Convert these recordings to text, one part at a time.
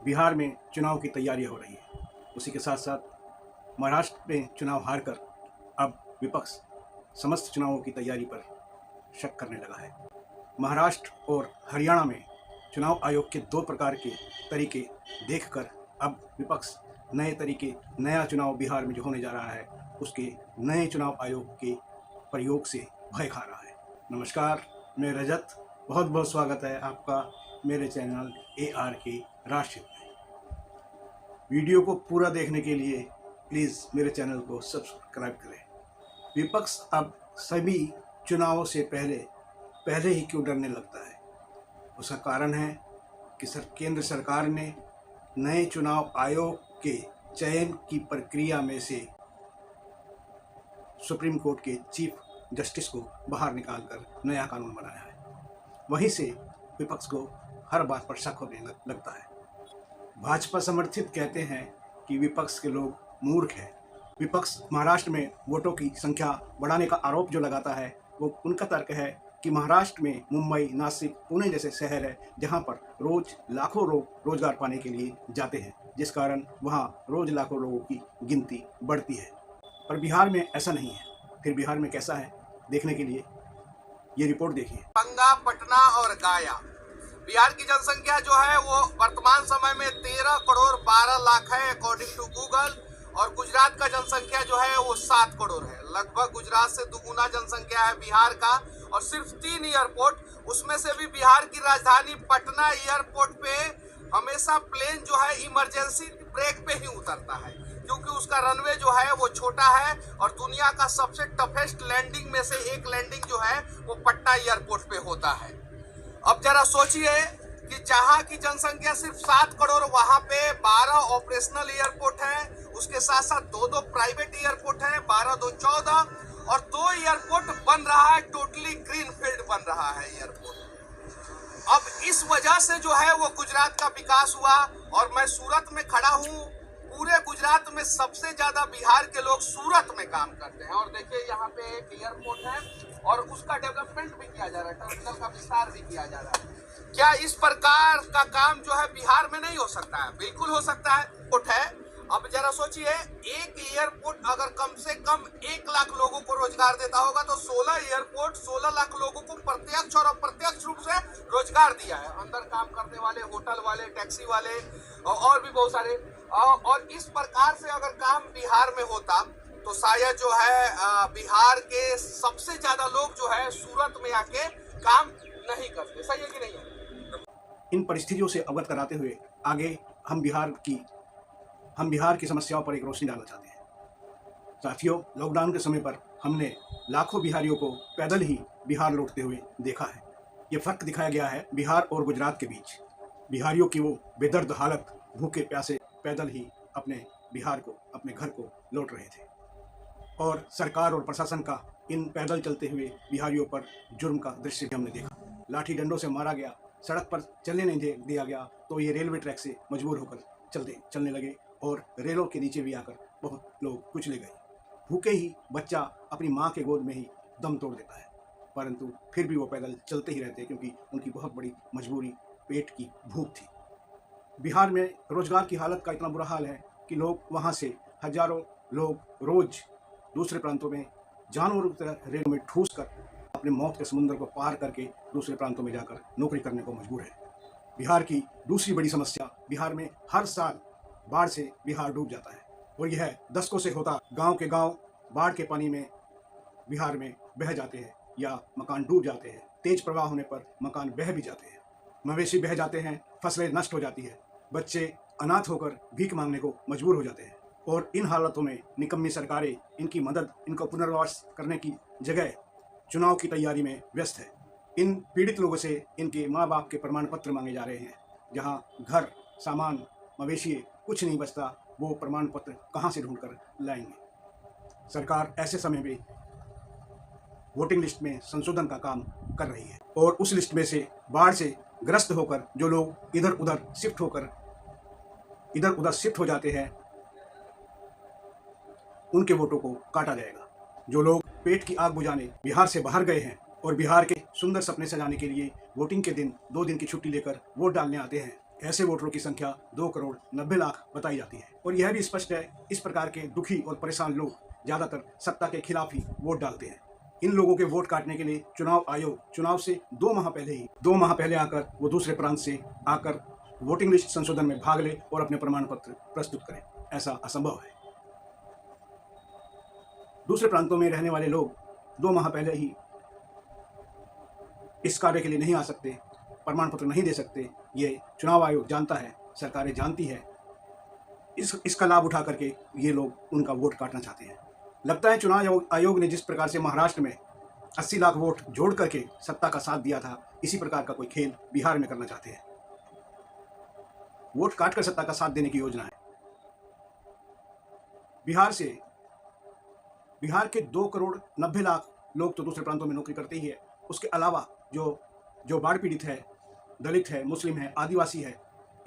बिहार में चुनाव की तैयारियां हो रही है। उसी के साथ साथ महाराष्ट्र में चुनाव हारकर अब विपक्ष समस्त चुनावों की तैयारी पर शक करने लगा है। महाराष्ट्र और हरियाणा में चुनाव आयोग के दो प्रकार के तरीके देखकर अब विपक्ष नया चुनाव बिहार में जो होने जा रहा है उसके नए चुनाव आयोग के प्रयोग से भय खा रहा है। नमस्कार, मैं रजत, बहुत बहुत स्वागत है आपका मेरे चैनल ARK राष्ट्रहित में। वीडियो को पूरा देखने के लिए प्लीज़ मेरे चैनल को सब्सक्राइब करें। विपक्ष अब सभी चुनावों से पहले ही क्यों डरने लगता है? उसका कारण है कि केंद्र सरकार ने नए चुनाव आयोग के चयन की प्रक्रिया में से सुप्रीम कोर्ट के चीफ जस्टिस को बाहर निकालकर नया कानून बनाया है। वहीं से विपक्ष को हर बात पर शक होने लगता है। भाजपा समर्थित कहते हैं कि विपक्ष के लोग मूर्ख हैं। विपक्ष महाराष्ट्र में वोटों की संख्या बढ़ाने का आरोप जो लगाता है वो उनका तर्क है कि महाराष्ट्र में मुंबई, नासिक, पुणे जैसे शहर है जहां पर रोज लाखों लोग रोजगार पाने के लिए जाते हैं, जिस कारण वहां रोज लाखों लोगों की गिनती बढ़ती है। पर बिहार में ऐसा नहीं है। फिर बिहार में कैसा है, देखने के लिए ये रिपोर्ट देखिए। गंगा, पटना और गया। बिहार की जनसंख्या जो है वो वर्तमान समय में 13 करोड़ 12 लाख है अकॉर्डिंग टू गूगल, और गुजरात का जनसंख्या जो है वो 7 करोड़ है। लगभग गुजरात से दुगुना जनसंख्या है बिहार का, और सिर्फ 3 एयरपोर्ट, उसमें से भी बिहार की राजधानी पटना एयरपोर्ट पे हमेशा प्लेन जो है इमरजेंसी ब्रेक पे ही उतरता है, क्योंकि उसका रनवे जो है वो छोटा है, और दुनिया का सबसे टफेस्ट लैंडिंग में से एक लैंडिंग जो है वो पटना एयरपोर्ट पे होता है। अब जरा सोचिए कि जहां की जनसंख्या सिर्फ 7 करोड़, वहां पे 12 ऑपरेशनल एयरपोर्ट है, उसके साथ साथ 2 प्राइवेट एयरपोर्ट है, 12 2 14, और 2 एयरपोर्ट बन रहा है, टोटली ग्रीन फील्ड बन रहा है एयरपोर्ट। अब इस वजह से जो है वो गुजरात का विकास हुआ, और मैं सूरत में खड़ा हूँ। पूरे गुजरात में सबसे ज्यादा बिहार के लोग सूरत में काम करते हैं, और देखिए यहाँ पे एक एयरपोर्ट है और उसका डेवलपमेंट भी किया जा रहा है, टर्मिनल का विस्तार भी किया जा रहा है। क्या इस प्रकार का काम जो है बिहार में नहीं हो सकता है? बिल्कुल हो सकता है। अब जरा सोचिए, एक एयरपोर्ट अगर कम से कम 1 लाख लोगों को रोजगार देता होगा तो 16 एयरपोर्ट 16 लाख लोगों को प्रत्यक्ष और अप्रत्यक्ष रूप से रोजगार दिया है। अंदर काम करने वाले, होटल वाले, टैक्सी वाले और भी बहुत सारे। और इस प्रकार से अगर काम बिहार में होता तो शायद जो है बिहार के सबसे ज्यादा लोग जो है सूरत में आके काम नहीं करते। सही है कि नहीं है? इन परिस्थितियों से अवगत कराते हुए आगे हम बिहार की समस्याओं पर एक रोशनी डालना चाहते हैं। साथियों, लॉकडाउन के समय पर हमने लाखों बिहारियों को पैदल ही बिहार लौटते हुए देखा है। ये फर्क दिखाया गया है बिहार और गुजरात के बीच। बिहारियों की वो बेदर्द हालत, भूखे प्यासे पैदल ही अपने बिहार को, अपने घर को लौट रहे थे, और सरकार और प्रशासन का इन पैदल चलते हुए बिहारियों पर जुर्म का दृश्य भी हमने देखा। लाठी डंडों से मारा गया, सड़क पर चलने नहीं दिया गया, तो ये रेलवे ट्रैक से मजबूर होकर चलने लगे, और रेलों के नीचे भी आकर बहुत लोग कुचले गए। भूखे ही बच्चा अपनी माँ के गोद में ही दम तोड़ देता है, परंतु फिर भी वो पैदल चलते ही रहते, क्योंकि उनकी बहुत बड़ी मजबूरी पेट की भूख थी। बिहार में रोजगार की हालत का इतना बुरा हाल है कि लोग वहाँ से हजारों लोग रोज दूसरे प्रांतों में जानवरों की तरह रेल में ठूस कर अपने मौत के समुद्र को पार करके दूसरे प्रांतों में जाकर नौकरी करने को मजबूर है। बिहार की दूसरी बड़ी समस्या, बिहार में हर साल बाढ़ से बिहार डूब जाता है, और यह दशकों से होता। गांव के गांव बाढ़ के पानी में बिहार में बह जाते हैं या मकान डूब जाते हैं। तेज प्रवाह होने पर मकान बह भी जाते हैं, मवेशी बह जाते हैं, फसलें नष्ट हो जाती है, बच्चे अनाथ होकर भीख मांगने को मजबूर हो जाते हैं। और इन हालातों में निकम्मी सरकारें इनकी मदद, इनको पुनर्वास करने की जगह चुनाव की तैयारी में व्यस्त है। इन पीड़ित लोगों से इनके माँ बाप के प्रमाण पत्र मांगे जा रहे हैं। जहाँ घर, सामान, मवेशी कुछ नहीं बचता, वो प्रमाण पत्र कहाँ से ढूंढकर लाएंगे? सरकार ऐसे समय में वोटिंग लिस्ट में संशोधन का काम कर रही है, और उस लिस्ट में से बाढ़ से ग्रस्त होकर जो लोग इधर उधर शिफ्ट हो जाते हैं, उनके वोटों को काटा जाएगा। जो लोग पेट की आग बुझाने बिहार से बाहर गए हैं और बिहार के सुंदर सपने सजाने के लिए वोटिंग के दिन 2 दिन की छुट्टी लेकर वोट डालने आते हैं, ऐसे वोटरों की संख्या 2 करोड़ 90 लाख बताई जाती है। और यह भी स्पष्ट है, इस प्रकार के दुखी और परेशान लोग ज़्यादातर सत्ता के खिलाफ ही वोट डालते हैं। इन लोगों के वोट काटने के लिए चुनाव आयोग चुनाव से 2 माह पहले आकर वो दूसरे प्रांत से आकर वोटिंग लिस्ट संशोधन में भाग ले और अपने प्रमाण पत्र प्रस्तुत करें। ऐसा असंभव है। दूसरे प्रांतों में रहने वाले लोग 2 माह पहले ही इस कार्य के लिए नहीं आ सकते, प्रमाण पत्र नहीं दे सकते। ये चुनाव आयोग जानता है, सरकारें जानती है। इसका लाभ उठा करके ये लोग उनका वोट काटना चाहते हैं। लगता है चुनाव आयोग ने जिस प्रकार से महाराष्ट्र में 80 लाख वोट जोड़ करके सत्ता का साथ दिया था, इसी प्रकार का कोई खेल बिहार में करना चाहते हैं। वोट काटकर सत्ता का साथ देने की योजना है। बिहार के 2 करोड़ 90 लाख लोग तो दूसरे प्रांतों में नौकरी करते ही है। उसके अलावा जो बाढ़ पीड़ित है, दलित है, मुस्लिम है, आदिवासी है,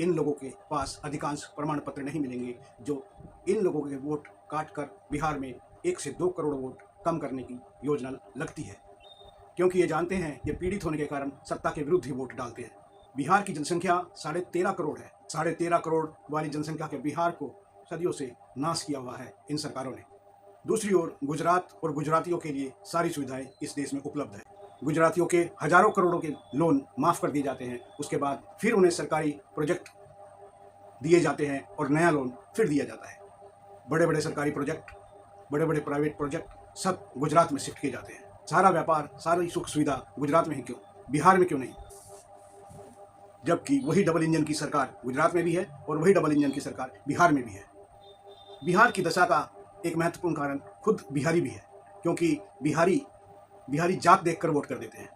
इन लोगों के पास अधिकांश प्रमाण पत्र नहीं मिलेंगे, जो इन लोगों के वोट काटकर बिहार में 1 से 2 करोड़ वोट कम करने की योजना लगती है। क्योंकि ये जानते हैं ये पीड़ित होने के कारण सत्ता के विरुद्ध ही वोट डालते हैं। बिहार की जनसंख्या 13.5 करोड़ है। 13.5 करोड़ वाली जनसंख्या के बिहार को सदियों से नाश किया हुआ है इन सरकारों ने। दूसरी ओर गुजरात और गुजरातियों के लिए सारी सुविधाएं इस देश में उपलब्ध है। गुजरातियों के हजारों करोड़ों के लोन माफ़ कर दिए जाते हैं। उसके बाद फिर उन्हें सरकारी प्रोजेक्ट दिए जाते हैं और नया लोन फिर दिया जाता है। बड़े बड़े सरकारी प्रोजेक्ट, बड़े बड़े प्राइवेट प्रोजेक्ट सब गुजरात में शिफ्ट किए जाते हैं। सारा व्यापार, सारी सुख सुविधा गुजरात में ही क्यों, बिहार में क्यों नहीं? जबकि वही डबल इंजन की सरकार गुजरात में भी है और वही डबल इंजन की सरकार बिहार में भी है। बिहार की दशा का एक महत्वपूर्ण कारण खुद बिहारी भी है, क्योंकि बिहारी जात देखकर वोट कर देते हैं।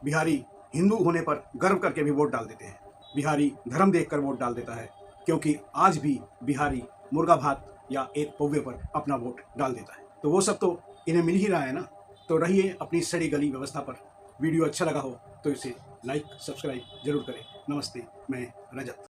बिहारी हिंदू होने पर गर्व करके भी वोट डाल देते हैं। बिहारी धर्म देखकर वोट डाल देता है, क्योंकि आज भी बिहारी मुर्गा भात या एक पौवे पर अपना वोट डाल देता है। तो वो सब तो इन्हें मिल ही रहा है ना। तो रहिए अपनी सड़ी गली व्यवस्था पर। वीडियो अच्छा लगा हो तो इसे लाइक सब्सक्राइब जरूर करें। नमस्ते, मैं रजत।